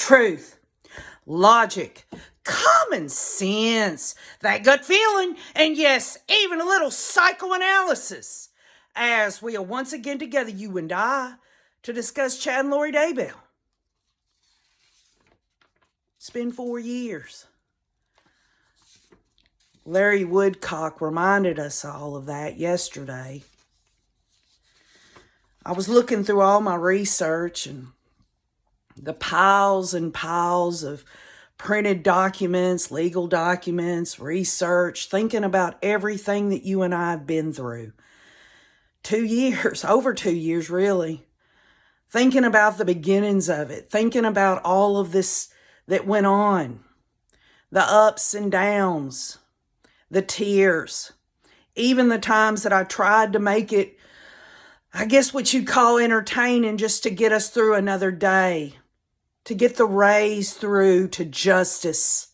truth, logic, common sense, that gut feeling, and yes, even a little psychoanalysis, as we are once again together, you and I, to discuss Chad and Lori Daybell. It's been 4 years. Larry Woodcock reminded us all of that yesterday. I was looking through all my research and the piles and piles of printed documents, legal documents, research, thinking about everything that you and I have been through. 2 years, over 2 years really. Thinking about the beginnings of it, thinking about all of this that went on, the ups and downs, the tears, even the times that I tried to make it, I guess what you'd call entertaining, just to get us through another day, to get the rays through to justice,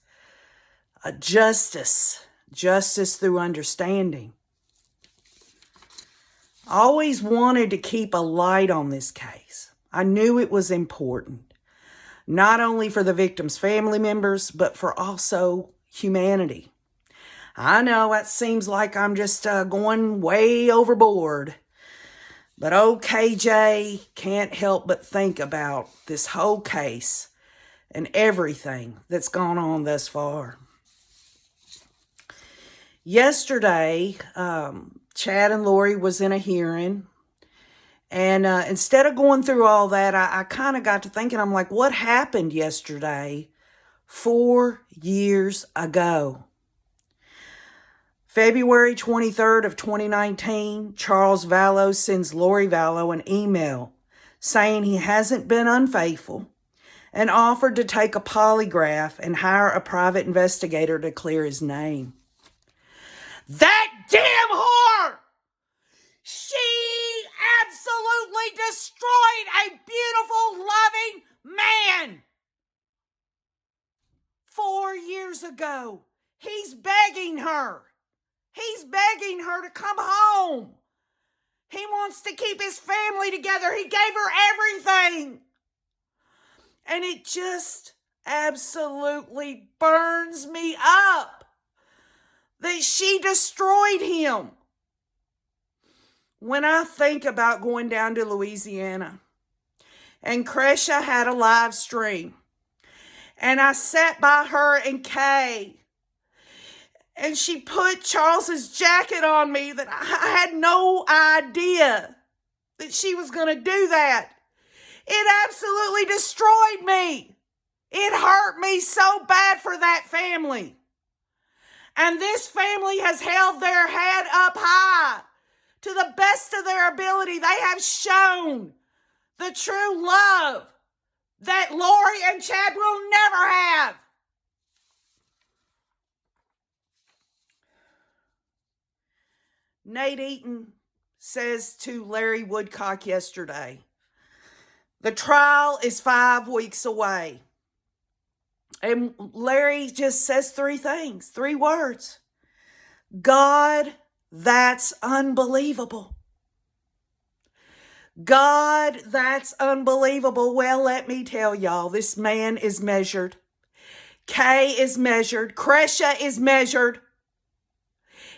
justice through understanding. I always wanted to keep a light on this case. I knew it was important, not only for the victims' family members, but for also humanity. I know it seems like I'm just going way overboard, but OKJ can't help but think about this whole case and everything that's gone on thus far. Yesterday, Chad and Lori was in a hearing, and instead of going through all that, I kind of got to thinking, I'm like, what happened yesterday 4 years ago? February 23rd of 2019, Charles Vallow sends Lori Vallow an email saying he hasn't been unfaithful and offered to take a polygraph and hire a private investigator to clear his name. That damn whore! She absolutely destroyed a beautiful, loving man! 4 years ago, he's begging her. He's begging her to come home. He wants to keep his family together. He gave her everything. And it just absolutely burns me up that she destroyed him. When I think about going down to Louisiana, and Cresha had a live stream, and I sat by her and Kay, and she put Charles's jacket on me, that I had no idea that she was going to do that. It absolutely destroyed me. It hurt me so bad for that family. And this family has held their head up high to the best of their ability. They have shown the true love that Lori and Chad will never have. Nate Eaton says to Larry Woodcock yesterday, the trial is 5 weeks away. And Larry just says 3 things, 3 words. God, that's unbelievable. God, that's unbelievable. Well, let me tell y'all, this man is measured. Kay is measured. Cresha is measured.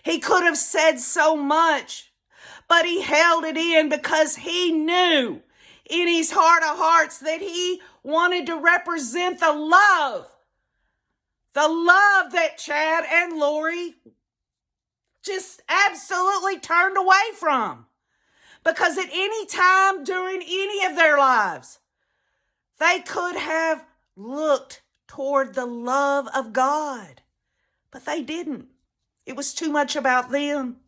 He could have said so much, but he held it in because he knew in his heart of hearts that he wanted to represent the love that Chad and Lori just absolutely turned away from. Because at any time during any of their lives, they could have looked toward the love of God, but they didn't. It was too much about them.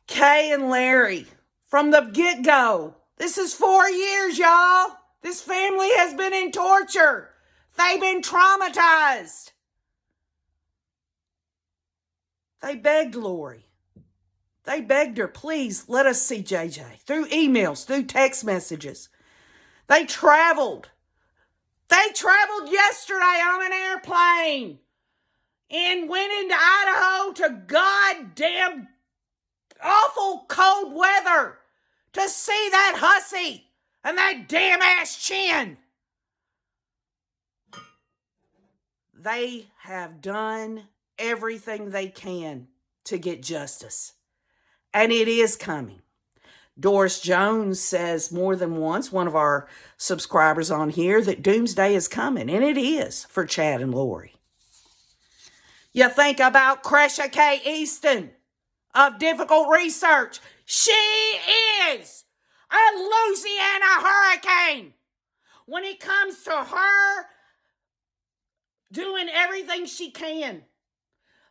Kay and Larry, from the get-go, this is 4 years, y'all. This family has been in torture. They've been traumatized. They begged Lori. They begged her, please let us see JJ. Through emails, through text messages. They traveled. They traveled yesterday on an airplane and went into Idaho to goddamn awful cold weather to see that hussy and that damn ass chin. they have done everything they can to get justice. And it is coming. Doris Jones says more than once, one of our subscribers on here, that doomsday is coming. And it is for Chad and Lori. You think about Cresha K. Easton of Difficult Research. She is a Louisiana hurricane. When it comes to her doing everything she can,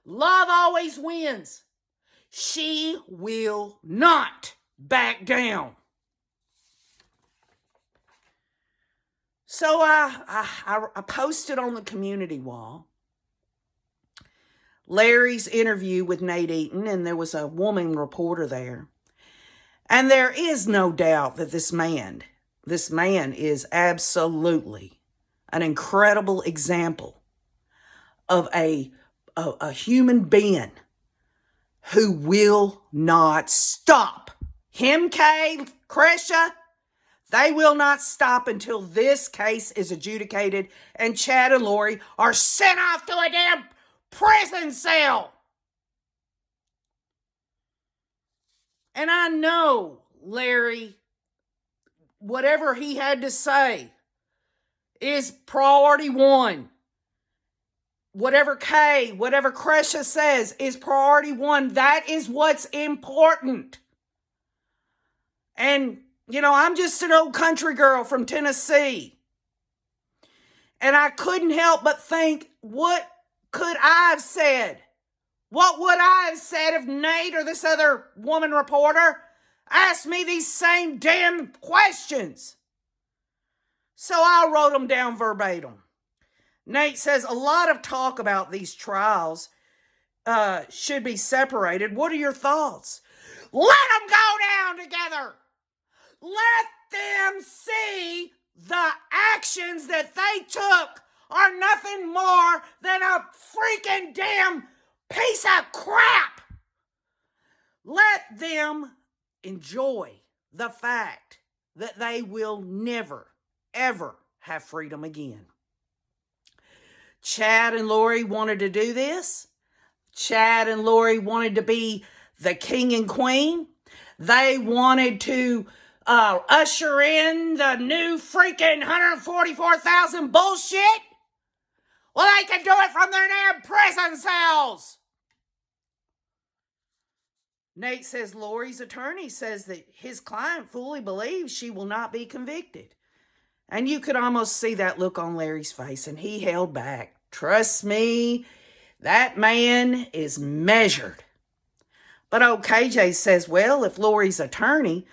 love always wins. She will not back down. So I posted on the community wall Larry's interview with Nate Eaton, and there was a woman reporter there. And there is no doubt that this man is absolutely an incredible example of a human being who will not stop. Him, Kay, Cresha, they will not stop until this case is adjudicated and Chad and Lori are sent off to a damn prison cell. And I know Larry, whatever he had to say is priority one. Whatever Cresha says is priority one. That is what's important. And, I'm just an old country girl from Tennessee. And I couldn't help but think, what could I have said? What would I have said if Nate or this other woman reporter asked me these same damn questions? So I wrote them down verbatim. Nate says, a lot of talk about these trials should be separated. What are your thoughts? Let them go down together. Let them see the actions that they took are nothing more than a freaking damn piece of crap. Let them enjoy the fact that they will never, ever have freedom again. Chad and Lori wanted to do this. Chad and Lori wanted to be the king and queen. They wanted to usher in the new freaking 144,000 bullshit. Well, they can do it from their damn prison cells. Nate says Lori's attorney says that his client fully believes she will not be convicted. And you could almost see that look on Larry's face, and he held back. Trust me, that man is measured. But old KJ says, well, if Lori's attorney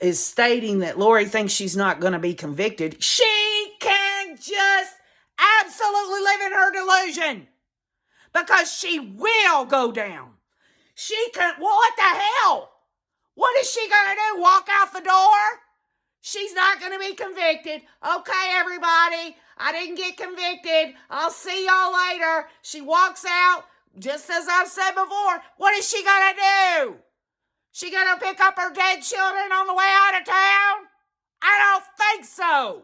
is stating that Lori thinks she's not going to be convicted, she can just absolutely live in her delusion. Because she will go down. She can, well, what the hell? What is she going to do? Walk out the door? She's not going to be convicted. Okay, everybody, I didn't get convicted. I'll see y'all later. She walks out, just as I've said before. What is she going to do? She going to pick up her dead children on the way out of town? I don't think so.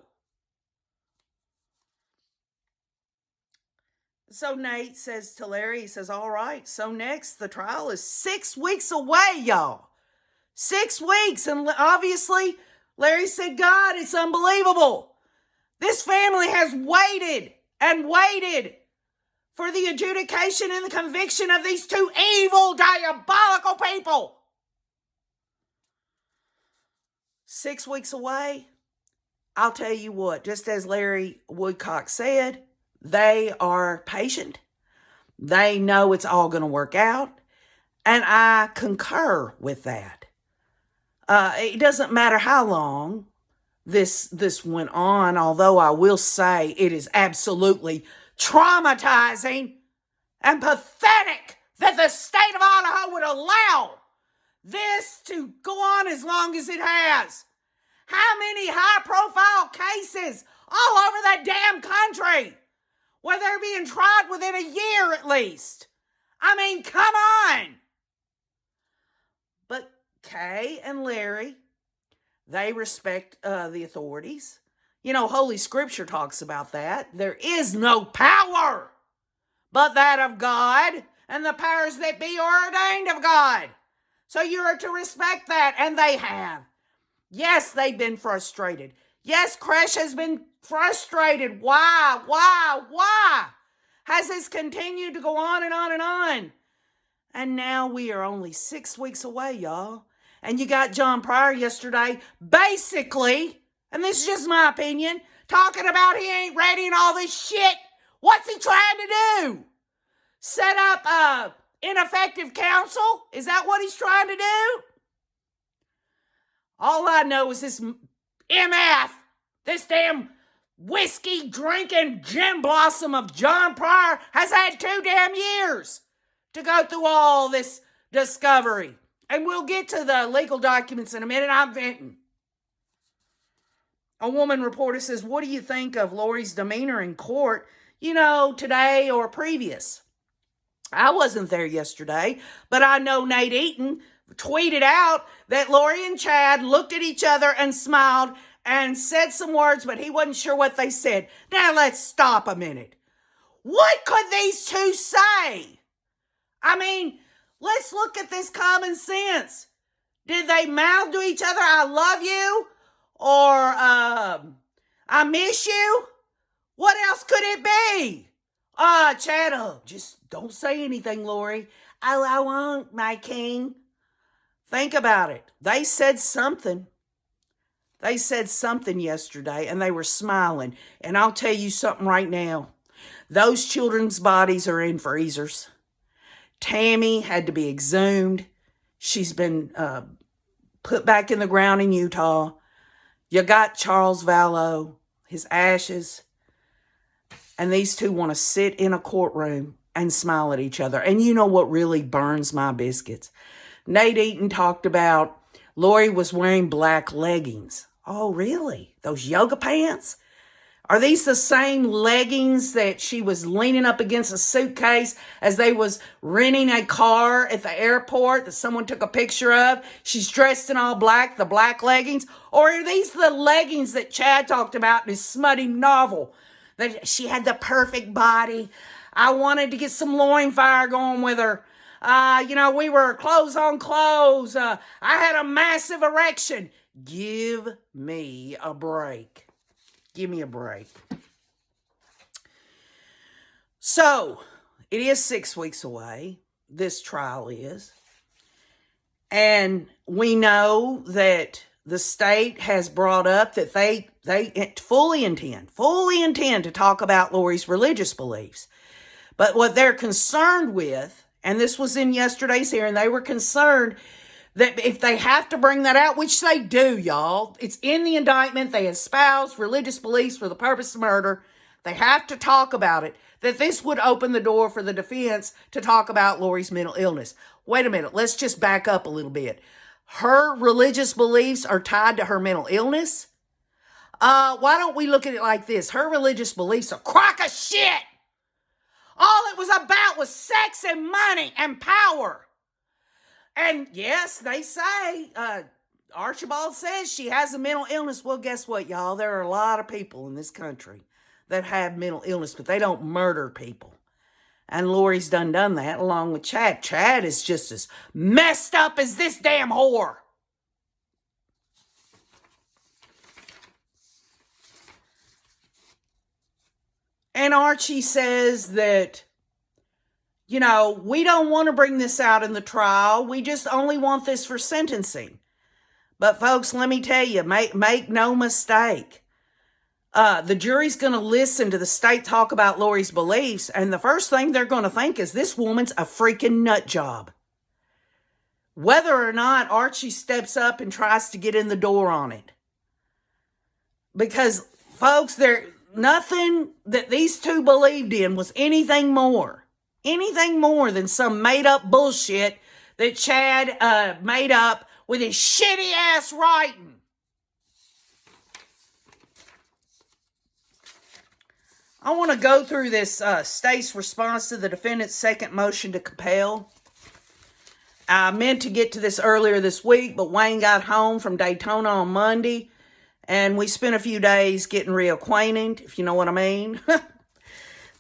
So Nate says to Larry, he says, all right, so next, the trial is 6 weeks away, y'all. 6 weeks. And obviously, Larry said, God, it's unbelievable. This family has waited and waited for the adjudication and the conviction of these two evil, diabolical people. 6 weeks away. I'll tell you what, just as Larry Woodcock said, they are patient. They know it's all going to work out. And I concur with that. It doesn't matter how long this went on, although I will say it is absolutely traumatizing and pathetic that the state of Idaho would allow this to go on as long as it has. How many high-profile cases all over the damn country where they're being tried within a year at least? I mean, come on. But Kay and Larry, they respect the authorities. You know, Holy Scripture talks about that. There is no power but that of God, and the powers that be are ordained of God. So you are to respect that, and they have. Yes, they've been frustrated. Yes, Kresh has been frustrated. Why has this continued to go on and on and on? And now we are only 6 weeks away, y'all. And you got John Pryor yesterday, basically, and this is just my opinion, talking about he ain't ready and all this shit. What's he trying to do? Set up ineffective counsel? Is that what he's trying to do? All I know is this MF, this damn whiskey drinking gin blossom of John Pryor has had 2 damn years to go through all this discovery. And we'll get to the legal documents in a minute. I'm venting. A woman reporter says, what do you think of Lori's demeanor in court, today or previous? I wasn't there yesterday, but I know Nate Eaton tweeted out that Lori and Chad looked at each other and smiled and said some words, but he wasn't sure what they said. Now let's stop a minute. What could these two say? I mean, let's look at this common sense. Did they mouth to each other, I love you? Or, I miss you? What else could it be? Chad, just don't say anything, Lori. I won't, my king. Think about it. They said something. They said something yesterday, and they were smiling. And I'll tell you something right now. Those children's bodies are in freezers. Tammy had to be exhumed. She's been put back in the ground in Utah. You got Charles Vallow, his ashes. And these two want to sit in a courtroom and smile at each other. And you know what really burns my biscuits? Nate Eaton talked about Lori was wearing black leggings. Oh, really? Those yoga pants? Are these the same leggings that she was leaning up against a suitcase as they was renting a car at the airport that someone took a picture of? She's dressed in all black, the black leggings. Or are these the leggings that Chad talked about in his smutty novel? That she had the perfect body. I wanted to get some loin fire going with her. We were clothes on clothes. I had a massive erection. Give me a break. Give me a break. So, it is 6 weeks away. This trial is. And we know that the state has brought up that they fully intend to talk about Lori's religious beliefs. But what they're concerned with, and this was in yesterday's hearing, they were concerned that if they have to bring that out, which they do, y'all, it's in the indictment, they espouse religious beliefs for the purpose of murder, they have to talk about it, that this would open the door for the defense to talk about Lori's mental illness. Wait a minute, let's just back up a little bit. Her religious beliefs are tied to her mental illness? Why don't we look at it like this? Her religious beliefs are crock of shit. All it was about was sex and money and power. And yes, they say, Archibald says she has a mental illness. Well, guess what, y'all? There are a lot of people in this country that have mental illness, but they don't murder people. And Lori's done that along with Chad. Chad is just as messed up as this damn whore. And Archie says that, we don't want to bring this out in the trial. We just only want this for sentencing. But folks, let me tell you, make no mistake. The jury's going to listen to the state talk about Lori's beliefs, and the first thing they're going to think is this woman's a freaking nut job. Whether or not Archie steps up and tries to get in the door on it. Because, folks, nothing that these two believed in was anything more than some made-up bullshit that Chad made up with his shitty-ass writing. I want to go through this state's response to the defendant's second motion to compel. I meant to get to this earlier this week, but Wayne got home from Daytona on Monday, and we spent a few days getting reacquainted, if you know what I mean.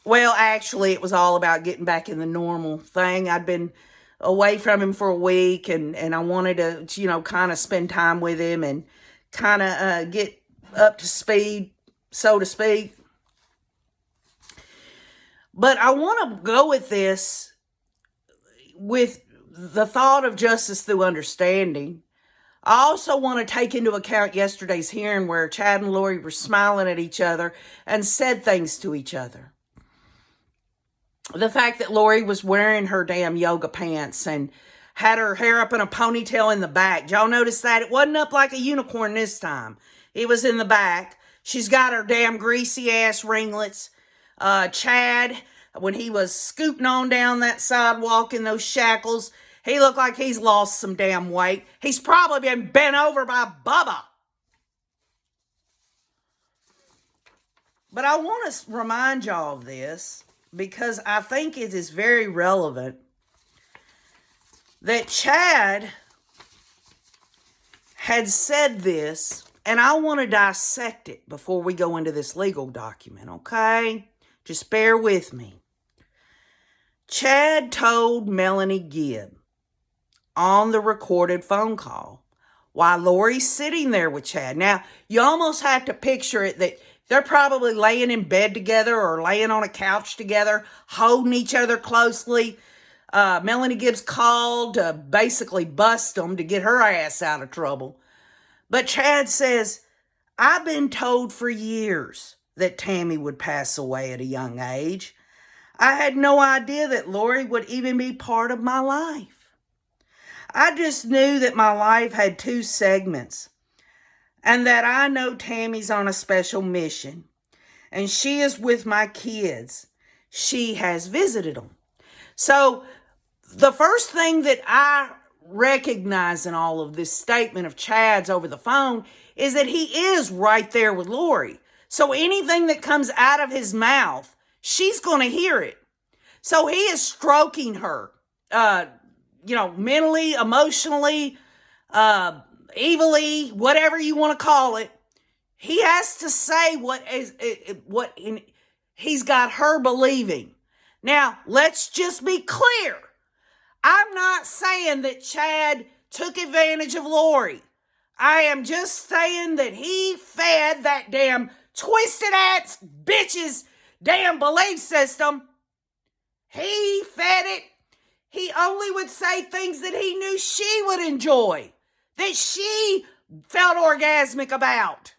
Well, actually, it was all about getting back in the normal thing. I'd been away from him for a week, and I wanted to, kind of spend time with him and kind of get up to speed, so to speak. But I want to go with this with the thought of justice through understanding. I also want to take into account yesterday's hearing where Chad and Lori were smiling at each other and said things to each other. The fact that Lori was wearing her damn yoga pants and had her hair up in a ponytail in the back. Did y'all notice that? It wasn't up like a unicorn this time. It was in the back. She's got her damn greasy ass ringlets. Chad, when he was scooting on down that sidewalk in those shackles, he looked like he's lost some damn weight. He's probably been bent over by Bubba. But I want to remind y'all of this because I think it is very relevant that Chad had said this, and I want to dissect it before we go into this legal document, okay? Just bear with me. Chad told Melanie Gibb on the recorded phone call while Lori's sitting there with Chad. Now, you almost have to picture it that they're probably laying in bed together or laying on a couch together, holding each other closely. Melanie Gibbs called to basically bust them to get her ass out of trouble. But Chad says, I've been told for years that Tammy would pass away at a young age. I had no idea that Lori would even be part of my life. I just knew that my life had two segments and that I know Tammy's on a special mission and she is with my kids. She has visited them. So the first thing that I recognize in all of this statement of Chad's over the phone is that he is right there with Lori. So anything that comes out of his mouth, she's going to hear it. So he is stroking her, mentally, emotionally, evilly, whatever you want to call it. He has to say what he's got her believing. Now, let's just be clear. I'm not saying that Chad took advantage of Lori. I am just saying that he fed that damn twisted ass bitch's damn belief system. He fed it. He only would say things that he knew she would enjoy, that she felt orgasmic about.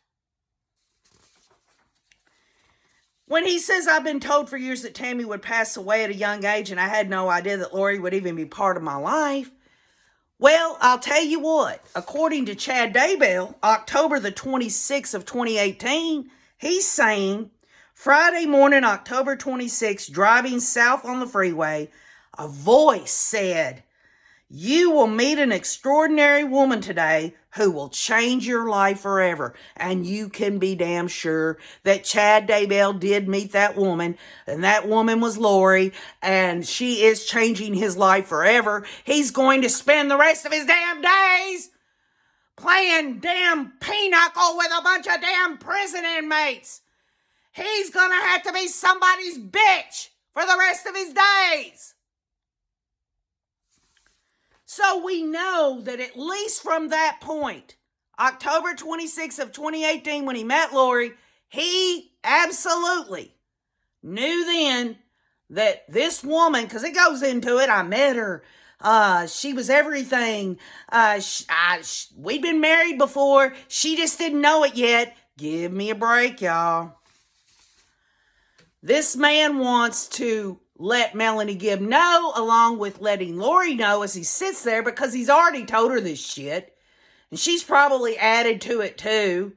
When he says, I've been told for years that Tammy would pass away at a young age and I had no idea that Lori would even be part of my life. Well, I'll tell you what, according to Chad Daybell, October the 26th of 2018, he's saying, Friday morning, October 26th, driving south on the freeway, a voice said, you will meet an extraordinary woman today who will change your life forever. And you can be damn sure that Chad Daybell did meet that woman, and that woman was Lori, and she is changing his life forever. He's going to spend the rest of his damn days playing damn pinochle with a bunch of damn prison inmates. He's going to have to be somebody's bitch for the rest of his days. So we know that at least from that point, October 26th of 2018, when he met Lori, he absolutely knew then that this woman, because it goes into it, I met her, she was everything, we'd been married before, she just didn't know it yet. Give me a break, y'all. This man wants to let Melanie Gibb know, along with letting Lori know as he sits there, because he's already told her this shit. And she's probably added to it too.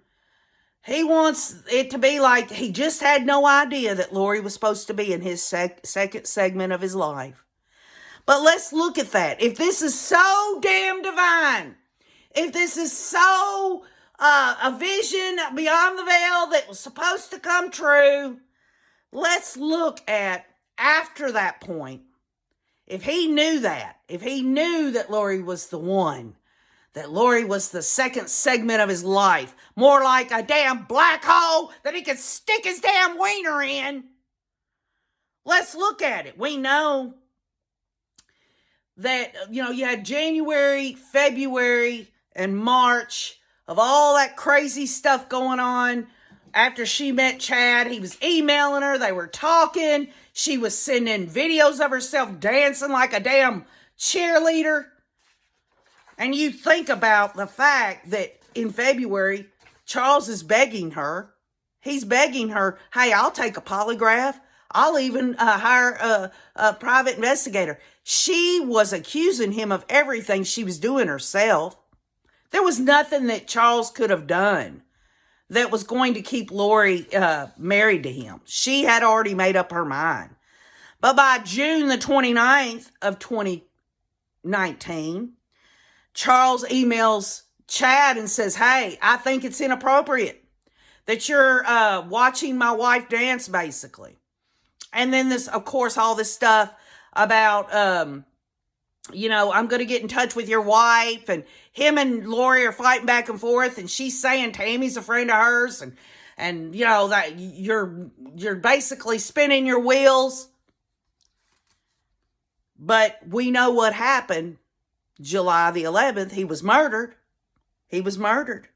He wants it to be like he just had no idea that Lori was supposed to be in his second segment of his life. But let's look at that. If this is so damn divine, if this is so a vision beyond the veil that was supposed to come true, let's look at after that point. If he knew that, if he knew that Lori was the one, that Lori was the second segment of his life, more like a damn black hole that he could stick his damn wiener in, Let's look at it. We know that, you had January, February, and March of all that crazy stuff going on. After she met Chad, he was emailing her. They were talking. She was sending videos of herself dancing like a damn cheerleader. And you think about the fact that in February, Charles is begging her. He's begging her, hey, I'll take a polygraph. I'll even hire a private investigator. She was accusing him of everything she was doing herself. There was nothing that Charles could have done that was going to keep Lori married to him. She had already made up her mind. But by June the 29th of 2019, Charles emails Chad and says, hey, I think it's inappropriate that you're watching my wife dance, basically. And then this, of course, all this stuff about, I'm going to get in touch with your wife, and him and Lori are fighting back and forth, and she's saying Tammy's a friend of hers, and that you're basically spinning your wheels. But we know what happened. July the 11th, he was murdered. He was murdered.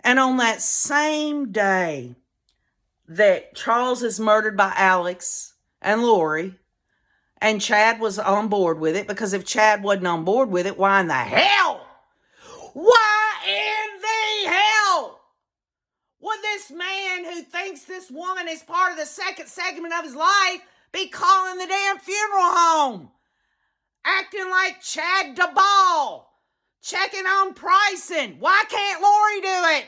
And on that same day that Charles is murdered by Alex and Lori, and Chad was on board with it, because if Chad wasn't on board with it, why in the hell? Why in the hell would this man who thinks this woman is part of the second segment of his life be calling the damn funeral home? Acting like Chad DeBall, checking on pricing. Why can't Lori do it?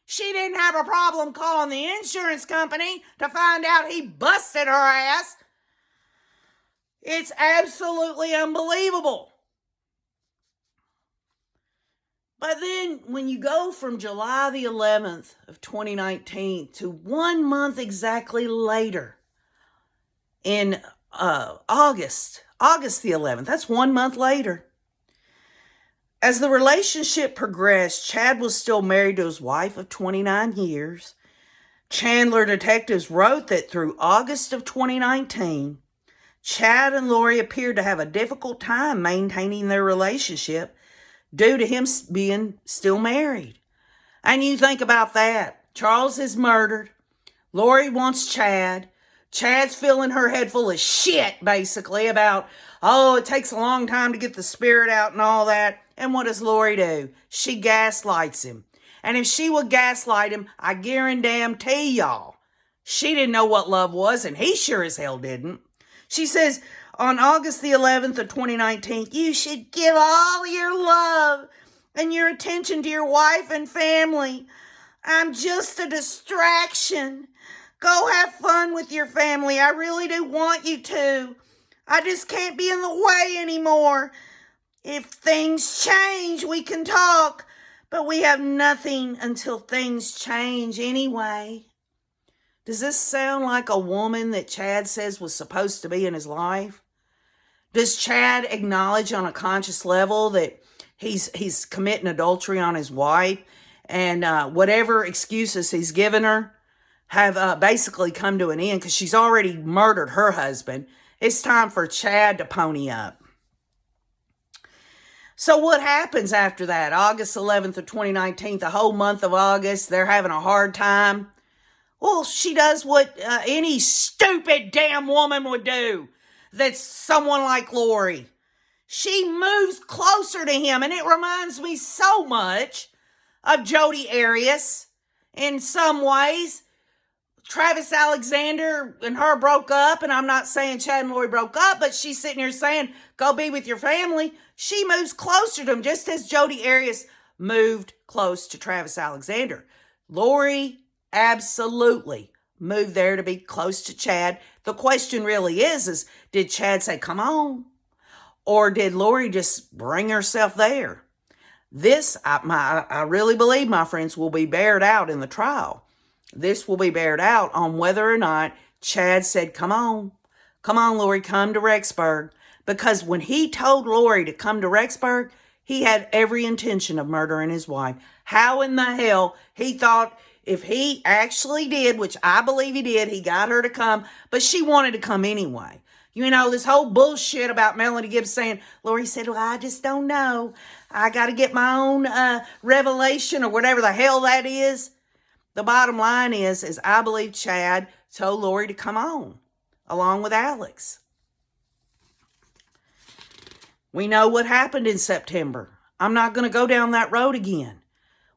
She didn't have a problem calling the insurance company to find out he busted her ass. It's absolutely unbelievable. But then when you go from July the 11th of 2019 to 1 month exactly later in August the 11th, that's 1 month later. As the relationship progressed, Chad was still married to his wife of 29 years. Chandler detectives wrote that through August of 2019, Chad and Lori appeared to have a difficult time maintaining their relationship due to him being still married. And you think about that. Charles is murdered. Lori wants Chad. Chad's filling her head full of shit, basically, about, it takes a long time to get the spirit out and all that. And what does Lori do? She gaslights him. And if she would gaslight him, I guarantee y'all, she didn't know what love was, and he sure as hell didn't. She says, on August the 11th of 2019, you should give all your love and your attention to your wife and family. I'm just a distraction. Go have fun with your family. I really do want you to. I just can't be in the way anymore. If things change, we can talk. But we have nothing until things change anyway. Does this sound like a woman that Chad says was supposed to be in his life? Does Chad acknowledge on a conscious level that he's committing adultery on his wife, and whatever excuses he's given her have basically come to an end because she's already murdered her husband? It's time for Chad to pony up. So what happens after that? August 11th of 2019, the whole month of August, they're having a hard time. Well, she does what any stupid damn woman would do that's someone like Lori. She moves closer to him, and it reminds me so much of Jodi Arias in some ways. Travis Alexander and her broke up, and I'm not saying Chad and Lori broke up, but she's sitting here saying, go be with your family. She moves closer to him, just as Jodi Arias moved close to Travis Alexander. Lori absolutely moved there to be close to Chad. The question really is did Chad say, come on? Or did Lori just bring herself there? This, I really believe, my friends, will be bared out in the trial. This will be bared out on whether or not Chad said, come on, Lori, come to Rexburg. Because when he told Lori to come to Rexburg, he had every intention of murdering his wife. How in the hell he thought if he actually did, which I believe he did, he got her to come, but she wanted to come anyway. You know, this whole bullshit about Melanie Gibbs saying, Lori said, well, I just don't know. I got to get my own revelation or whatever the hell that is. The bottom line is I believe Chad told Lori to come on, along with Alex. We know what happened in September. I'm not going to go down that road again.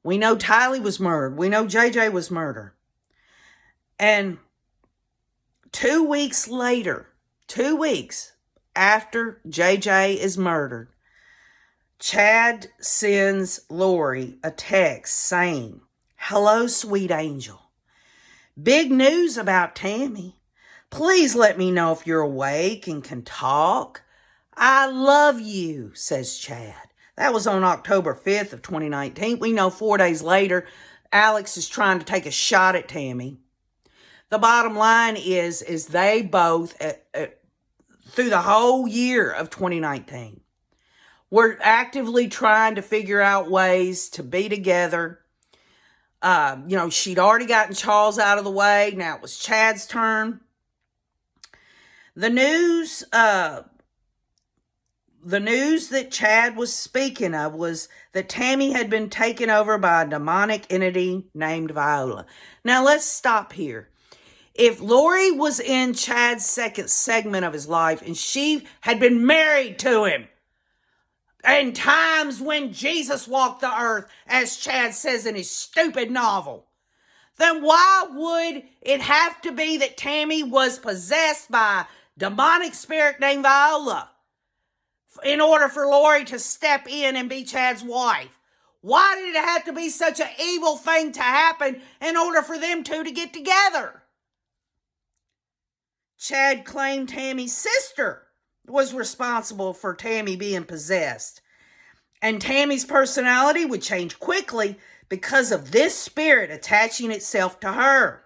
We know Tylee was murdered. We know JJ was murdered. And 2 weeks later, 2 weeks after JJ is murdered, Chad sends Lori a text saying, hello, sweet angel. Big news about Tammy. Please let me know if you're awake and can talk. I love you, says Chad. That was on October 5th of 2019. We know 4 days later, Alex is trying to take a shot at Tammy. The bottom line is they both, through the whole year of 2019, were actively trying to figure out ways to be together. She'd already gotten Charles out of the way. Now it was Chad's turn. The news that Chad was speaking of was that Tammy had been taken over by a demonic entity named Viola. Now let's stop here. If Lori was in Chad's second segment of his life and she had been married to him in times when Jesus walked the earth, as Chad says in his stupid novel, then why would it have to be that Tammy was possessed by a demonic spirit named Viola in order for Lori to step in and be Chad's wife? Why did it have to be such an evil thing to happen in order for them two to get together? Chad claimed Tammy's sister was responsible for Tammy being possessed. And Tammy's personality would change quickly because of this spirit attaching itself to her.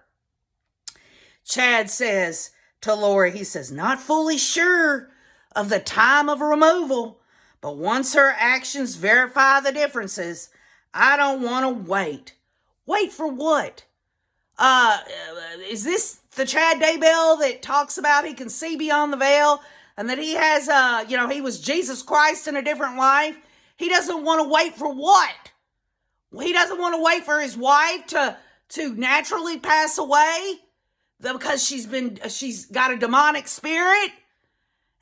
Chad says to Lori, he says, not fully sure of the time of removal, but once her actions verify the differences, I don't want to wait. Wait for what? Is this the Chad Daybell that talks about he can see beyond the veil and that he has, he was Jesus Christ in a different life? He doesn't want to wait for what? He doesn't want to wait for his wife to naturally pass away because she's got a demonic spirit,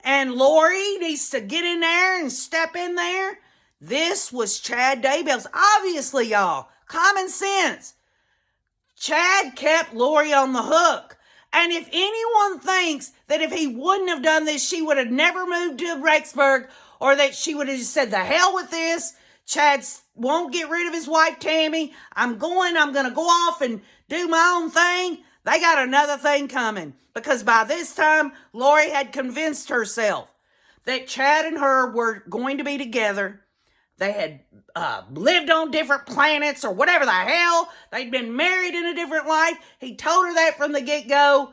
and Lori needs to get in there and step in there. This was Chad Daybell's. Obviously, y'all, common sense. Chad kept Lori on the hook. And if anyone thinks that if he wouldn't have done this, she would have never moved to Rexburg, or that she would have just said, the hell with this, Chad won't get rid of his wife, Tammy. I'm going to go off and do my own thing. They got another thing coming. Because by this time, Lori had convinced herself that Chad and her were going to be together. They had lived on different planets or whatever the hell. They'd been married in a different life. He told her that from the get-go.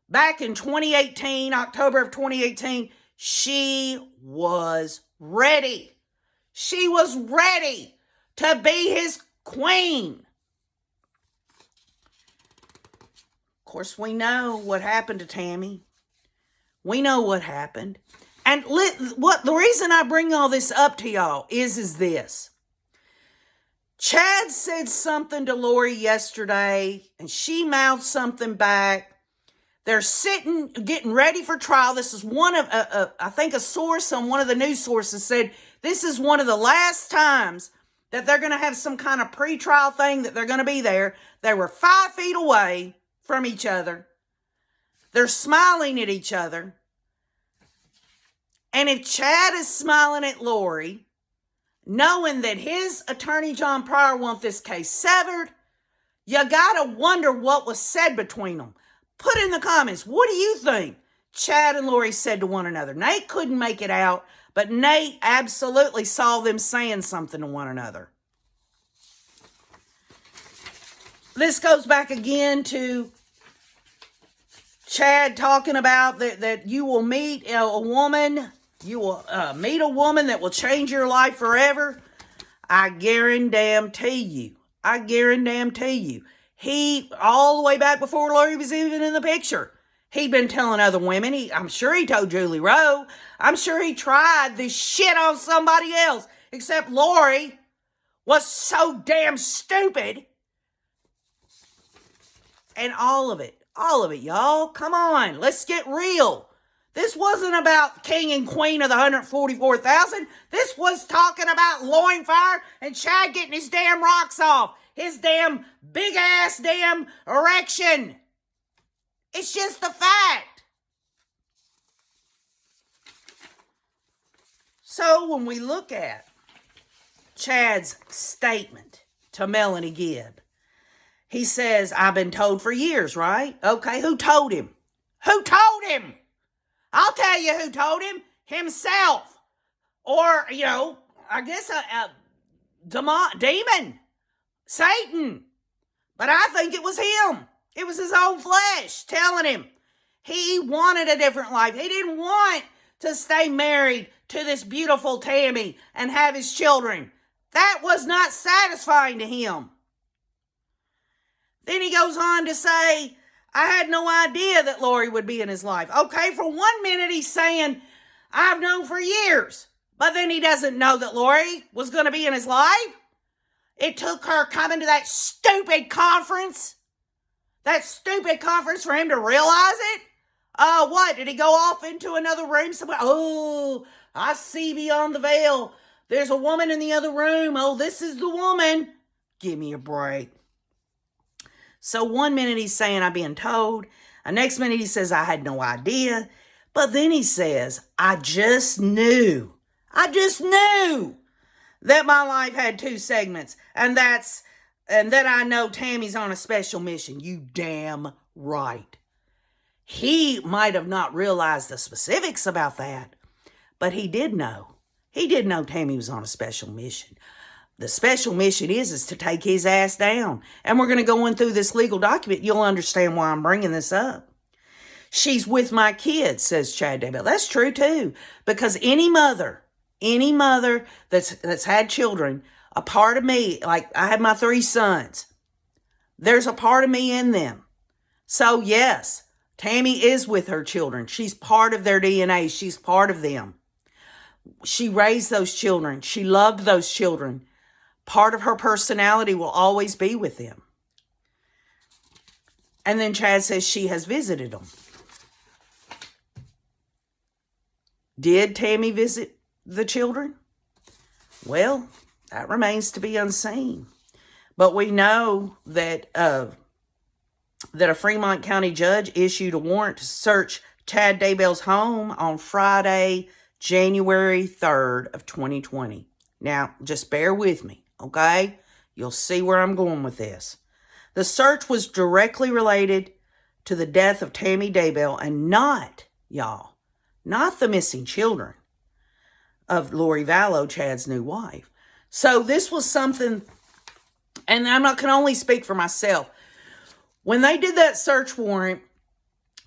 Back in 2018, October of 2018, she was ready. She was ready to be his queen. Of course, we know what happened to Tammy. We know what happened. And the reason I bring all this up to y'all is this. Chad said something to Lori yesterday, and she mouthed something back. They're sitting, getting ready for trial. This is one of, I think a source on one of the news sources said, this is one of the last times that they're going to have some kind of pre-trial thing, that they're going to be there. They were 5 feet away from each other. They're smiling at each other. And if Chad is smiling at Lori, knowing that his attorney, John Pryor, wants this case severed, you got to wonder what was said between them. Put in the comments, what do you think Chad and Lori said to one another? Nate couldn't make it out, but Nate absolutely saw them saying something to one another. This goes back again to Chad talking about that you will meet a woman, you will meet a woman that will change your life forever. I guarantee you, All the way back before Lori was even in the picture, he'd been telling other women. I'm sure he told Julie Rowe. I'm sure he tried this shit on somebody else. Except Lori was so damn stupid. And all of it, y'all. Come on, let's get real. This wasn't about king and queen of the 144,000. This was talking about Loinfire and Chad getting his damn rocks off. His damn big-ass damn erection. It's just the fact. So when we look at Chad's statement to Melanie Gibb, he says, I've been told for years, right? Okay, who told him? Who told him? I'll tell you who told him. Himself. Or, I guess a demon. Satan. But I think it was him. It was his own flesh telling him he wanted a different life. He didn't want to stay married to this beautiful Tammy and have his children. That was not satisfying to him. Then he goes on to say, I had no idea that Lori would be in his life. Okay, for 1 minute he's saying, I've known for years. But then he doesn't know that Lori was going to be in his life. It took her coming to that stupid conference for him to realize it. What? Did he go off into another room somewhere? Oh, I see beyond the veil. There's a woman in the other room. Oh, this is the woman. Give me a break. So 1 minute he's saying, I'm being told. The next minute he says, I had no idea. But then he says, I just knew that my life had 2 segments. And that I know Tammy's on a special mission. You damn right. He might have not realized the specifics about that, but he did know. He did know Tammy was on a special mission. The special mission is to take his ass down. And we're going to go in through this legal document. You'll understand why I'm bringing this up. She's with my kids, says Chad Daybell. That's true too. Because any mother that's had children, a part of me, like I have my 3 sons, there's a part of me in them. So yes, Tammy is with her children. She's part of their DNA. She's part of them. She raised those children. She loved those children. Part of her personality will always be with them. And then Chad says she has visited them. Did Tammy visit the children? Well, that remains to be unseen. But we know that a Fremont County judge issued a warrant to search Chad Daybell's home on Friday, January 3rd of 2020. Now, just bear with me, okay? You'll see where I'm going with this. The search was directly related to the death of Tammy Daybell and not the missing children of Lori Vallow, Chad's new wife. So this was something, and I can only speak for myself. When they did that search warrant,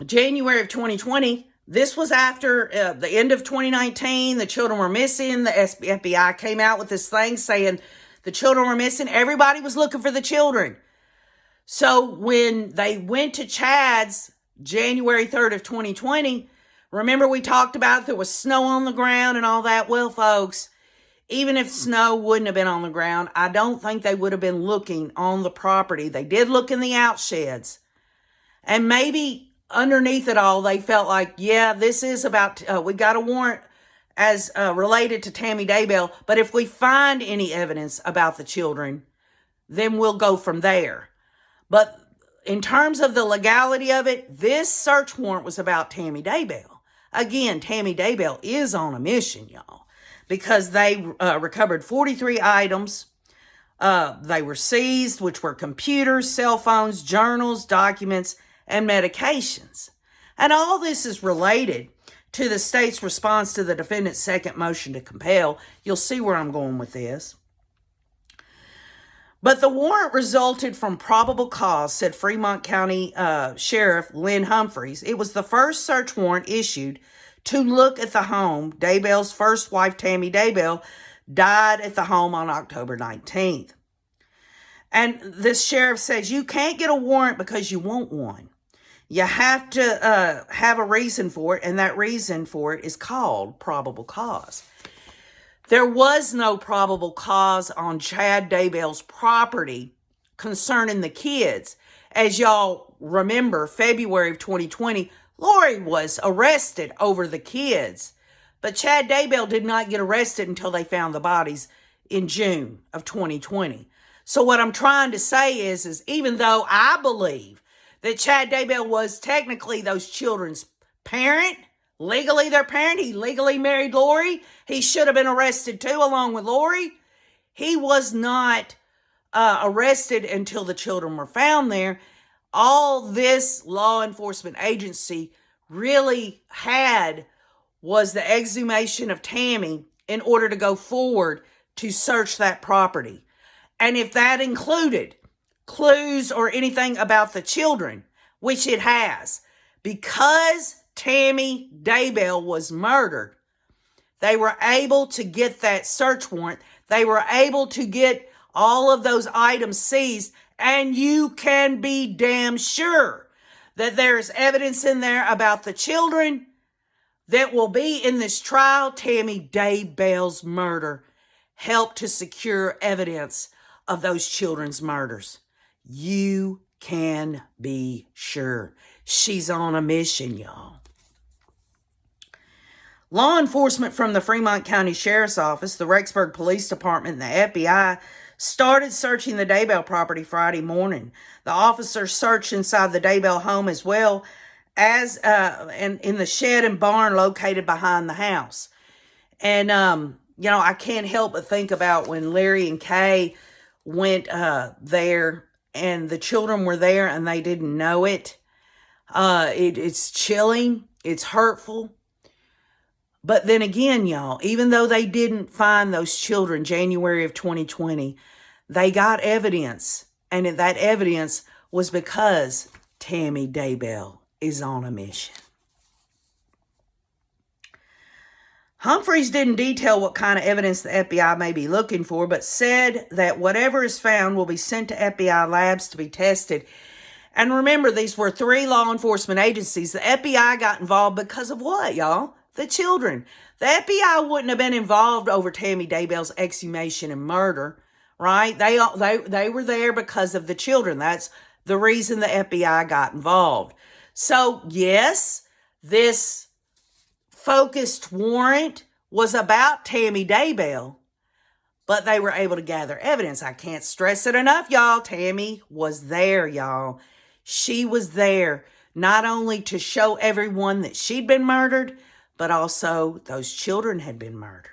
January of 2020, this was after the end of 2019. The children were missing. The FBI came out with this thing saying the children were missing. Everybody was looking for the children. So when they went to Chad's January 3rd of 2020, remember we talked about there was snow on the ground and all that? Well, folks, even if snow wouldn't have been on the ground, I don't think they would have been looking on the property. They did look in the outsheds. And maybe underneath it all, they felt like, yeah, this is about, we got a warrant as related to Tammy Daybell. But if we find any evidence about the children, then we'll go from there. But in terms of the legality of it, this search warrant was about Tammy Daybell. Again, Tammy Daybell is on a mission, y'all, because they recovered 43 items. They were seized, which were computers, cell phones, journals, documents, and medications. And all this is related to the state's response to the defendant's second motion to compel. You'll see where I'm going with this. But the warrant resulted from probable cause, said Fremont County Sheriff Lynn Humphreys. It was the first search warrant issued to look at the home. Daybell's first wife, Tammy Daybell, died at the home on October 19th. And this sheriff says you can't get a warrant because you want one. You have to have a reason for it, and that reason for it is called probable cause. There was no probable cause on Chad Daybell's property concerning the kids. As y'all remember, February of 2020, Lori was arrested over the kids. But Chad Daybell did not get arrested until they found the bodies in June of 2020. So what I'm trying to say is even though I believe that Chad Daybell was technically those children's parent, legally their parent, he legally married Lori, he should have been arrested too along with Lori. He was not arrested until the children were found there. All this law enforcement agency really had was the exhumation of Tammy in order to go forward to search that property. And if that included clues or anything about the children, which it has, because Tammy Daybell was murdered, they were able to get that search warrant. They were able to get all of those items seized, and you can be damn sure that there's evidence in there about the children that will be in this trial. Tammy Daybell's murder helped to secure evidence of those children's murders. You can be sure. She's on a mission, y'all. Law enforcement from the Fremont County Sheriff's Office, the Rexburg Police Department, and the FBI started searching the Daybell property Friday morning. The officers searched inside the Daybell home as well as and in the shed and barn located behind the house. And, I can't help but think about when Larry and Kay went there and the children were there and they didn't know it. It's chilling. It's hurtful. But then again, y'all, even though they didn't find those children January of 2020, they got evidence. And that evidence was because Tammy Daybell is on a mission. Humphreys didn't detail what kind of evidence the FBI may be looking for, but said that whatever is found will be sent to FBI labs to be tested. And remember, these were 3 law enforcement agencies. The FBI got involved because of what, y'all? The children. The FBI wouldn't have been involved over Tammy Daybell's exhumation and murder, right? They were there because of the children. That's the reason the FBI got involved. So, yes, this focused warrant was about Tammy Daybell, but they were able to gather evidence. I can't stress it enough, y'all. Tammy was there, y'all. She was there not only to show everyone that she'd been murdered, but also those children had been murdered.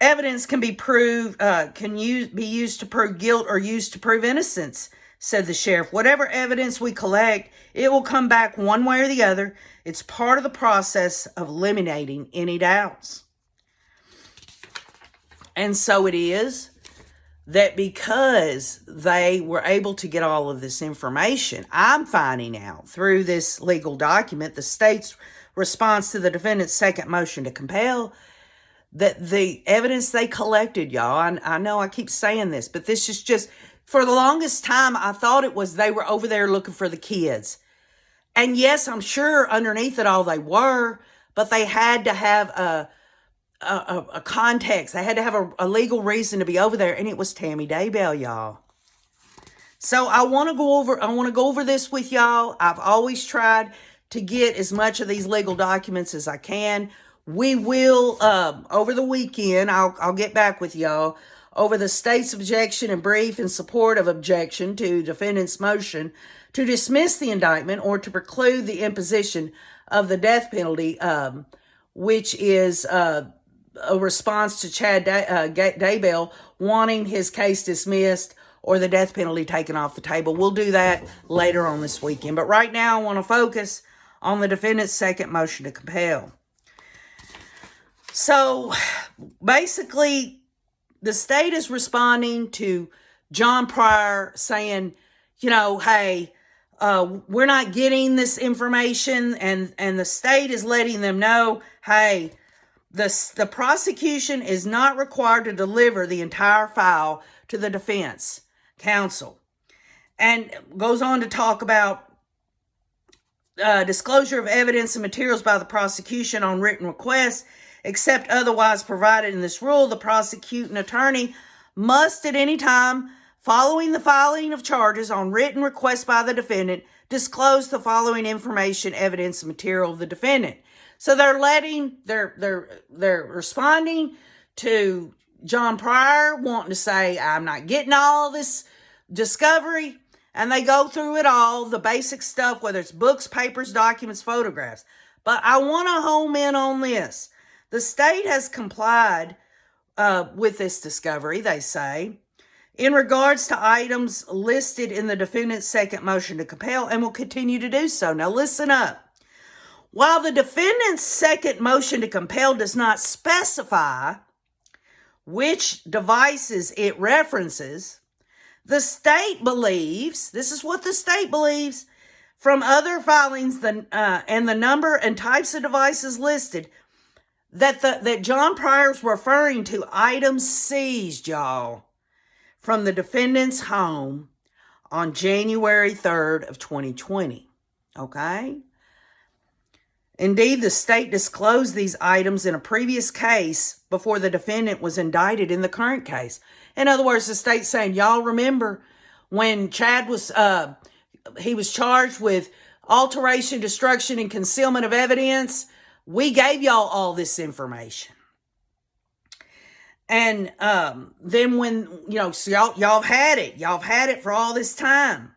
Evidence can be be used to prove guilt or used to prove innocence, said the sheriff. Whatever evidence we collect, it will come back one way or the other. It's part of the process of eliminating any doubts. And so it is that because they were able to get all of this information, I'm finding out through this legal document, the state's response to the defendant's second motion to compel, that the evidence they collected, y'all, I know I keep saying this, but this is just, for the longest time, I thought it was they were over there looking for the kids. And yes, I'm sure underneath it all they were, but they had to have a context. They had to have a legal reason to be over there, and it was Tammy Daybell, y'all. So I want to go over this with y'all. I've always tried to get as much of these legal documents as I can. We will, over the weekend, I'll get back with y'all over the state's objection and brief in support of objection to defendant's motion to dismiss the indictment or to preclude the imposition of the death penalty, which is a response to Chad Daybell wanting his case dismissed or the death penalty taken off the table. We'll do that later on this weekend. But right now, I want to focus on the defendant's second motion to compel. So, basically, the state is responding to John Pryor saying, hey, we're not getting this information, and the state is letting them know, hey, the prosecution is not required to deliver the entire file to the defense counsel, and goes on to talk about disclosure of evidence and materials by the prosecution on written request, except otherwise provided in this rule. The prosecuting attorney must at any time following the filing of charges on written request by the defendant disclose the following information, evidence, and material of the defendant. So they're responding to John Pryor wanting to say, I'm not getting all this discovery. And they go through it all, the basic stuff, whether it's books, papers, documents, photographs. But I want to home in on this. The state has complied with this discovery, they say, in regards to items listed in the defendant's second motion to compel, and will continue to do so. Now listen up. While the defendant's second motion to compel does not specify which devices it references, the state believes, this is what the state believes, from other filings and the number and types of devices listed, that John Pryor's referring to items seized, y'all, from the defendant's home on January 3rd of 2020. Okay? Indeed, the state disclosed these items in a previous case before the defendant was indicted in the current case. In other words, the state's saying, y'all remember when Chad was, he was charged with alteration, destruction, and concealment of evidence? We gave y'all all this information. And then when, so y'all have had it. Y'all have had it for all this time.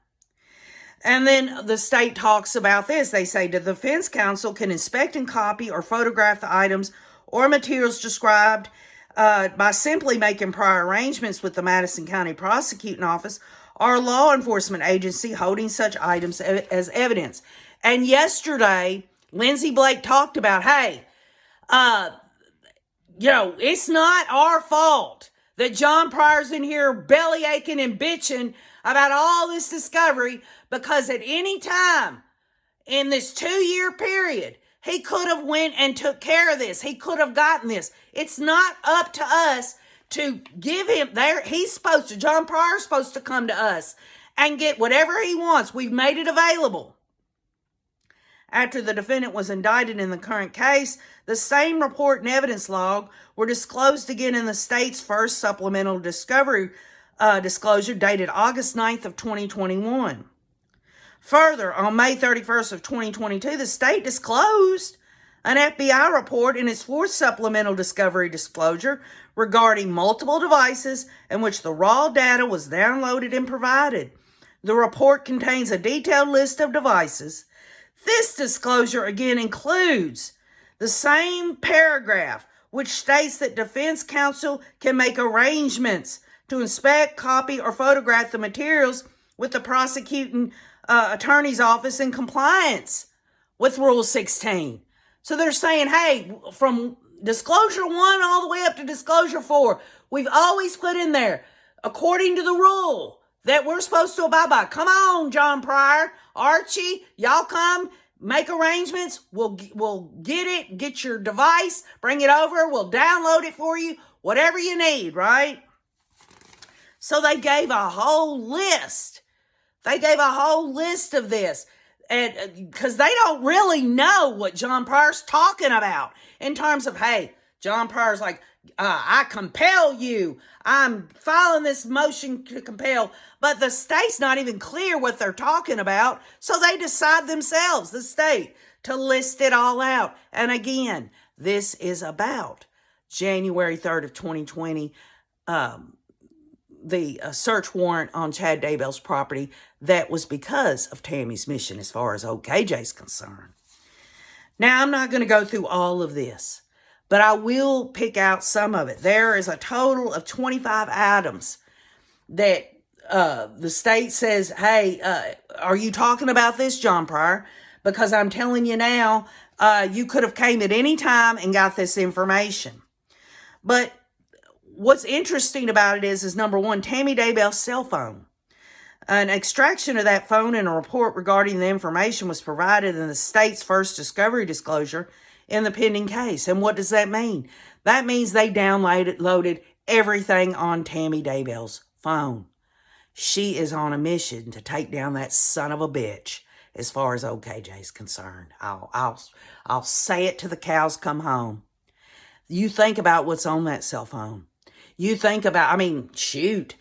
And then the state talks about this. They say the defense counsel can inspect and copy or photograph the items or materials described by simply making prior arrangements with the Madison County Prosecuting Office or law enforcement agency holding such items as evidence. And yesterday, Lindsay Blake talked about, hey, it's not our fault that John Pryor's in here belly aching and bitching about all this discovery, because at any time in this 2-year period, he could have went and took care of this. He could have gotten this. It's not up to us to give him there. John Pryor's supposed to come to us and get whatever he wants. We've made it available. After the defendant was indicted in the current case, the same report and evidence log were disclosed again in the state's first supplemental discovery disclosure dated August 9th of 2021. Further, on May 31st of 2022, the state disclosed an FBI report in its fourth supplemental discovery disclosure regarding multiple devices in which the raw data was downloaded and provided. The report contains a detailed list of devices. This disclosure again includes the same paragraph which states that defense counsel can make arrangements to inspect, copy, or photograph the materials with the prosecuting attorney's office in compliance with Rule 16. So they're saying, hey, from disclosure 1 all the way up to disclosure 4, we've always put in there, according to the rule that we're supposed to abide by. Come on, John Pryor, Archie, y'all come, make arrangements. We'll get it, get your device, bring it over, we'll download it for you, whatever you need, right? So they gave a whole list. They gave a whole list of this, and because they don't really know what John Pryor's talking about in terms of, hey, John Pryor's like, I compel you. I'm filing this motion to compel. But the state's not even clear what they're talking about. So they decide themselves, the state, to list it all out. And again, this is about January 3rd of 2020, the search warrant on Chad Daybell's property. That was because of Tammy's mission as far as OKJ's concerned. Now, I'm not going to go through all of this, but I will pick out some of it. There is a total of 25 items that the state says, hey, are you talking about this, John Pryor? Because I'm telling you now, you could have came at any time and got this information. But what's interesting about it is number one, Tammy Daybell's cell phone. An extraction of that phone and a report regarding the information was provided in the state's first discovery disclosure in the pending case. And what does that mean? That means they downloaded everything on Tammy Daybell's phone. She is on a mission to take down that son of a bitch as far as OKJ is concerned. I'll say it till the cows come home. You think about what's on that cell phone. You think about, shoot,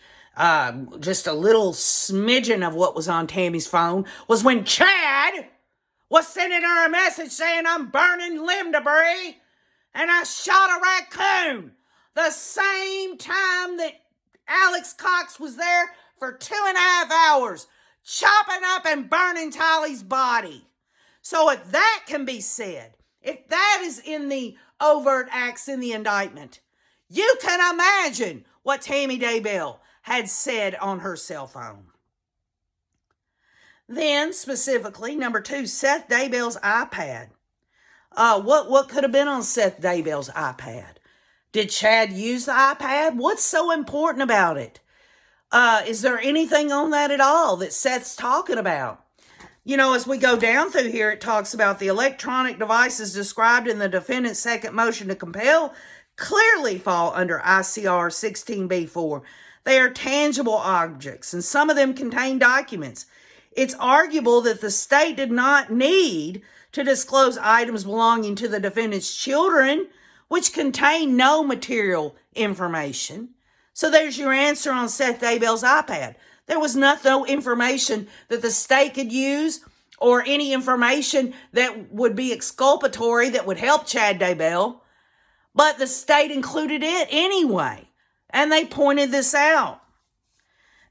just a little smidgen of what was on Tammy's phone was when Chad was sending her a message saying, I'm burning limb debris and I shot a raccoon. The same time that Alex Cox was there for 2.5 hours, chopping up and burning Tylee's body. So if that can be said, if that is in the overt acts in the indictment, you can imagine what Tammy Daybell had said on her cell phone. Then, specifically, number 2, Seth Daybell's iPad. What could have been on Seth Daybell's iPad? Did Chad use the iPad? What's so important about it? Is there anything on that at all that Seth's talking about? You know, as we go down through here, it talks about the electronic devices described in the defendant's second motion to compel clearly fall under ICR 16b4. They are tangible objects, and some of them contain documents. It's arguable that the state did not need to disclose items belonging to the defendant's children, which contain no material information. So there's your answer on Seth Daybell's iPad. There was no information that the state could use or any information that would be exculpatory that would help Chad Daybell, but the state included it anyway, and they pointed this out.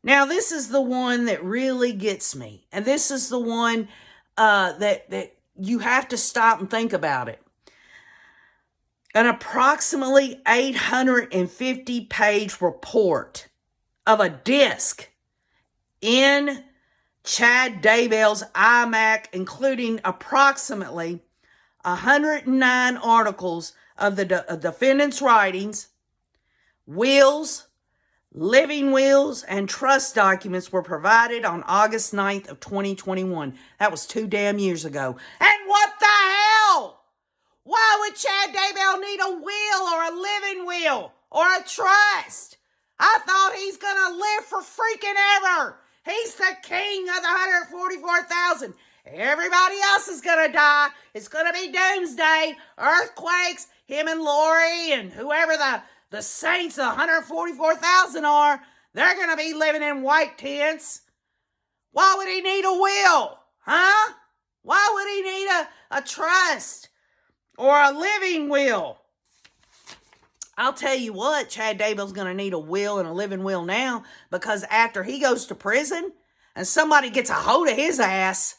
Now, this is the one that really gets me, and this is the one that you have to stop and think about it. An approximately 850-page report of a disc in Chad Daybell's iMac, including approximately 109 articles of the defendant's writings, wills, living wills, and trust documents were provided on August 9th of 2021. That was 2 damn years ago. And what the hell? Why would Chad Daybell need a will or a living will or a trust? I thought he's going to live for freaking ever. He's the king of the 144,000. Everybody else is going to die. It's going to be doomsday, earthquakes, him and Lori and whoever the saints of 144,000 are. They're going to be living in white tents. Why would he need a will? Huh? Why would he need a trust or a living will? I'll tell you what, Chad Daybell's going to need a will and a living will now, because after he goes to prison and somebody gets a hold of his ass,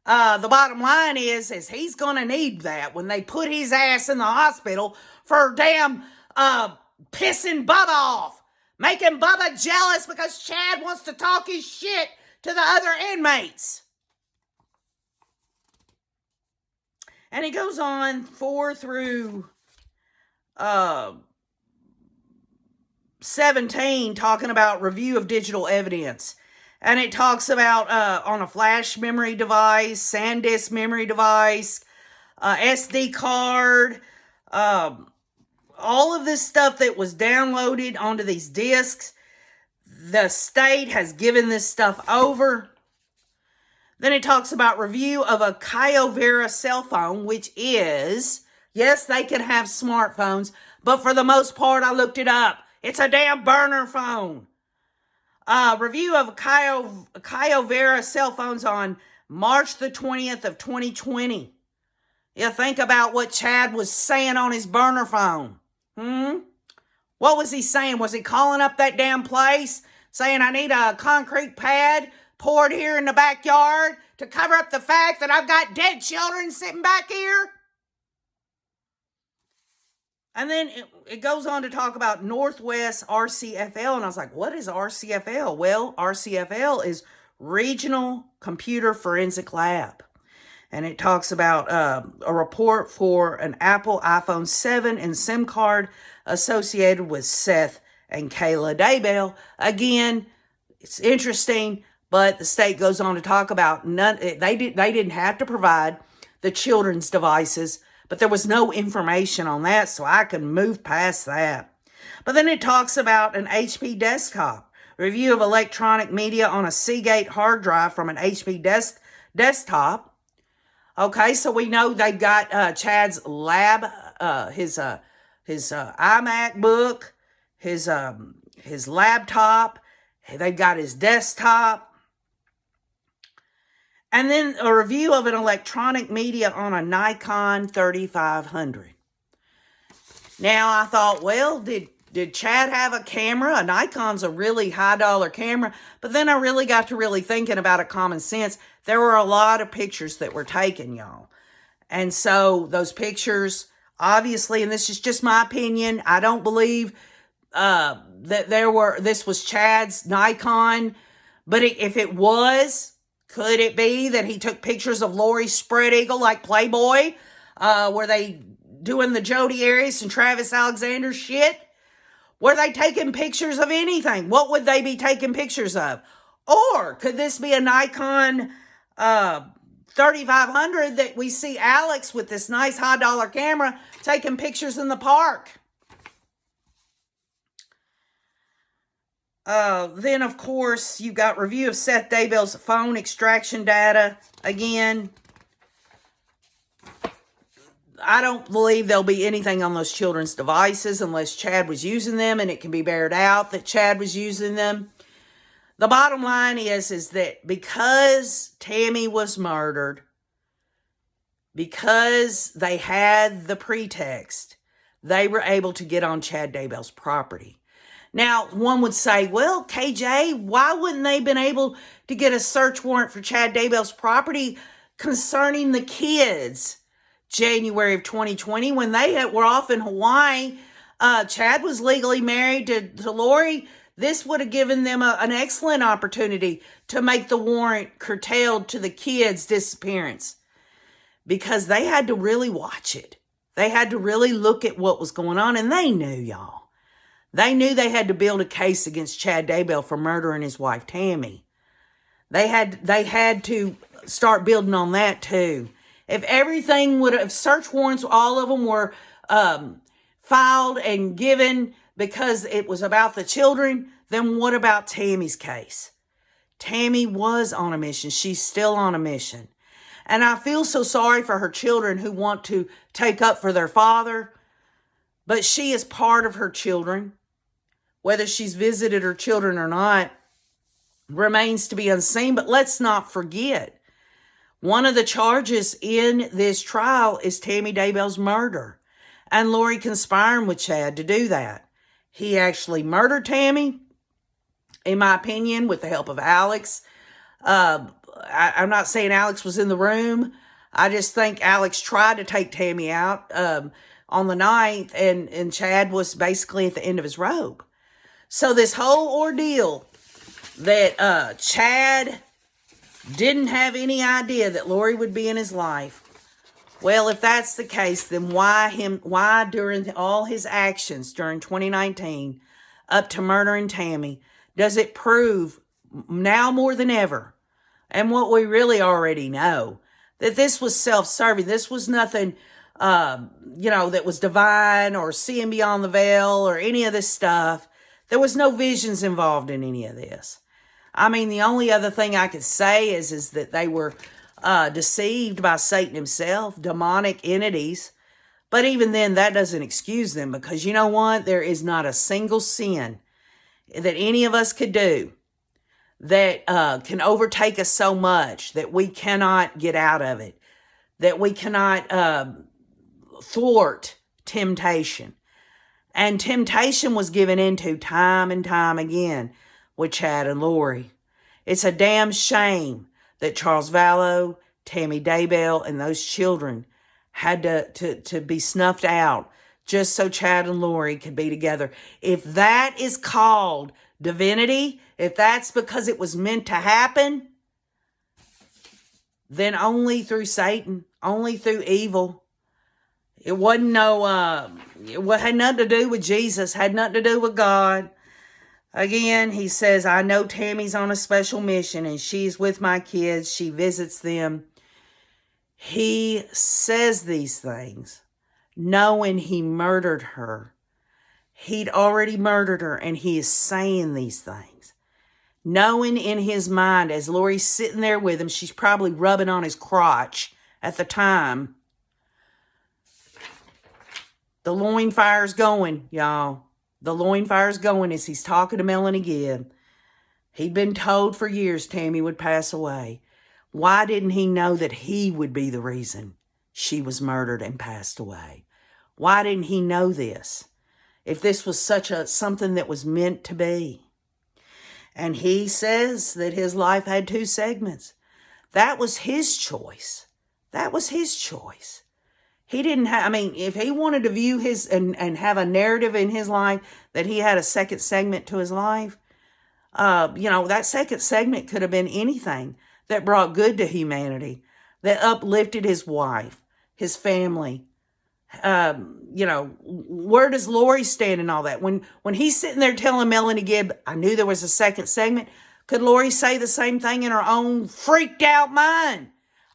the bottom line is he's going to need that when they put his ass in the hospital for damn pissing Bubba off, making Bubba jealous because Chad wants to talk his shit to the other inmates. And he goes on 4 through 17, talking about review of digital evidence. And it talks about on a flash memory device, SanDisk memory device, SD card, all of this stuff that was downloaded onto these discs. The state has given this stuff over. Then it talks about review of a Kyocera cell phone, which is, yes, they can have smartphones, but for the most part, I looked it up. It's a damn burner phone. Review of Kyocera cell phones on March the 20th of 2020. You think about what Chad was saying on his burner phone. What was he saying? Was he calling up that damn place saying, I need a concrete pad poured here in the backyard to cover up the fact that I've got dead children sitting back here? And then it goes on to talk about Northwest RCFL. And I was like, what is RCFL? Well, RCFL is Regional Computer Forensic Lab. And it talks about a report for an Apple iPhone 7 and SIM card associated with Seth and Kayla Daybell. Again, it's interesting, but the state goes on to talk about they didn't have to provide the children's devices, but there was no information on that, so I can move past that. But then it talks about an HP desktop, review of electronic media on a Seagate hard drive from an HP desktop. Okay, so we know they've got Chad's lab, his iMac book, his laptop. They've got his desktop. And then a review of an electronic media on a Nikon 3500. Now, I thought, well, did Chad have a camera? A Nikon's a really high-dollar camera. But then I really got to really thinking about it common sense. There were a lot of pictures that were taken, y'all. And so those pictures, obviously, and this is just my opinion, I don't believe that this was Chad's Nikon. But if it was, could it be that he took pictures of Lori's spread eagle like Playboy? Were they doing the Jodi Arias and Travis Alexander shit? Were they taking pictures of anything? What would they be taking pictures of? Or could this be a Nikon 3500 that we see Alex with this nice high-dollar camera taking pictures in the park? Then, of course, you've got review of Seth Daybell's phone extraction data. Again, I don't believe there'll be anything on those children's devices unless Chad was using them, and it can be bared out that Chad was using them. The bottom line is that because Tammy was murdered, because they had the pretext, they were able to get on Chad Daybell's property. Now, one would say, well, KJ, why wouldn't they have been able to get a search warrant for Chad Daybell's property concerning the kids January of 2020 when they were off in Hawaii? Chad was legally married to Lori. This would have given them an excellent opportunity to make the warrant curtailed to the kids' disappearance, because they had to really watch it. They had to really look at what was going on, and they knew, y'all. They knew they had to build a case against Chad Daybell for murdering his wife, Tammy. They had to start building on that, too. If everything if search warrants, all of them were filed and given because it was about the children, then what about Tammy's case? Tammy was on a mission. She's still on a mission. And I feel so sorry for her children who want to take up for their father, but she is part of her children. Whether she's visited her children or not remains to be unseen. But let's not forget, one of the charges in this trial is Tammy Daybell's murder and Lori conspiring with Chad to do that. He actually murdered Tammy, in my opinion, with the help of Alex. I'm not saying Alex was in the room. I just think Alex tried to take Tammy out on the 9th, and Chad was basically at the end of his rope. So this whole ordeal that Chad didn't have any idea that Lori would be in his life. Well, if that's the case, then why during all his actions during 2019 up to murdering Tammy, does it prove now more than ever, and what we really already know, that this was self-serving? This was nothing, that was divine or seeing beyond the veil or any of this stuff. There was no visions involved in any of this. I mean, the only other thing I could say is that they were deceived by Satan himself, demonic entities. But even then, that doesn't excuse them, because you know what? There is not a single sin that any of us could do that can overtake us so much that we cannot get out of it, that we cannot thwart temptation. And temptation was given into time and time again with Chad and Lori. It's a damn shame that Charles Vallow, Tammy Daybell, and those children had to be snuffed out just so Chad and Lori could be together. If that is called divinity, if that's because it was meant to happen, then only through Satan, only through evil. It wasn't it had nothing to do with Jesus, had nothing to do with God. Again, he says, I know Tammy's on a special mission and she's with my kids. She visits them. He says these things knowing he murdered her. He'd already murdered her, and he is saying these things. knowing in his mind, as Lori's sitting there with him, she's probably rubbing on his crotch at the time. The loin fire's going, y'all. The loin fire's going as he's talking to Melanie Gibb. He'd been told for years Tammy would pass away. Why didn't he know that he would be the reason she was murdered and passed away? Why didn't he know this? If this was something that was meant to be. And he says that his life had 2 segments. That was his choice. That was his choice. He didn't have, I mean, if he wanted to view his, and have a narrative in his life that he had a second segment to his life, that second segment could have been anything that brought good to humanity, that uplifted his wife, his family. Where does Lori stand in all that? When he's sitting there telling Melanie Gibb, I knew there was a second segment, could Lori say the same thing in her own freaked out mind?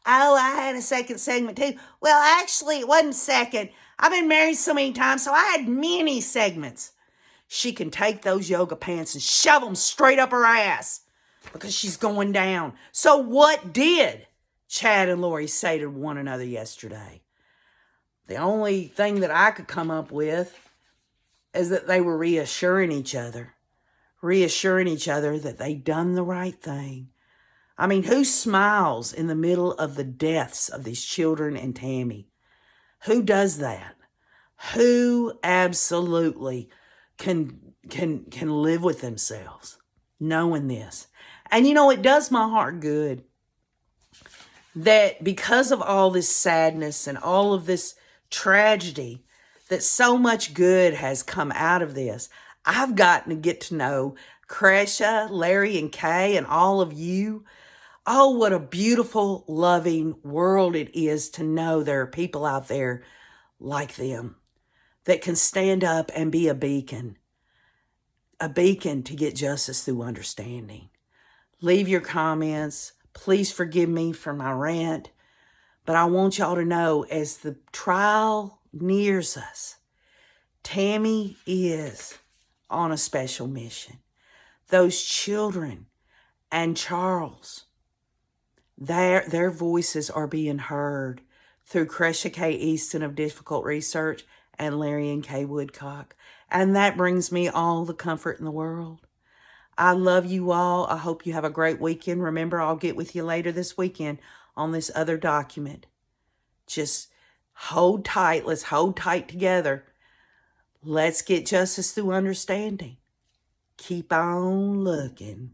Oh, I had a second segment too. Well, actually, it wasn't second. I've been married so many times, so I had many segments. She can take those yoga pants and shove them straight up her ass because she's going down. So what did Chad and Lori say to one another yesterday? The only thing that I could come up with is that they were reassuring each other that they'd done the right thing. I mean, who smiles in the middle of the deaths of these children and Tammy? Who does that? Who absolutely can live with themselves knowing this? And it does my heart good that because of all this sadness and all of this tragedy, that so much good has come out of this. I've gotten to get to know Cresha, Larry, and Kay, and all of you. Oh, what a beautiful, loving world it is to know there are people out there like them that can stand up and be a beacon to get justice through understanding. Leave your comments. Please forgive me for my rant, but I want y'all to know as the trial nears us, Tammy is on a special mission. Those children and Charles, their voices are being heard through Cresha K. Easton of Difficult Research and Larry and Kay Woodcock. And that brings me all the comfort in the world. I love you all. I hope you have a great weekend. Remember, I'll get with you later this weekend on this other document. Just hold tight. Let's hold tight together. Let's get justice through understanding. Keep on looking.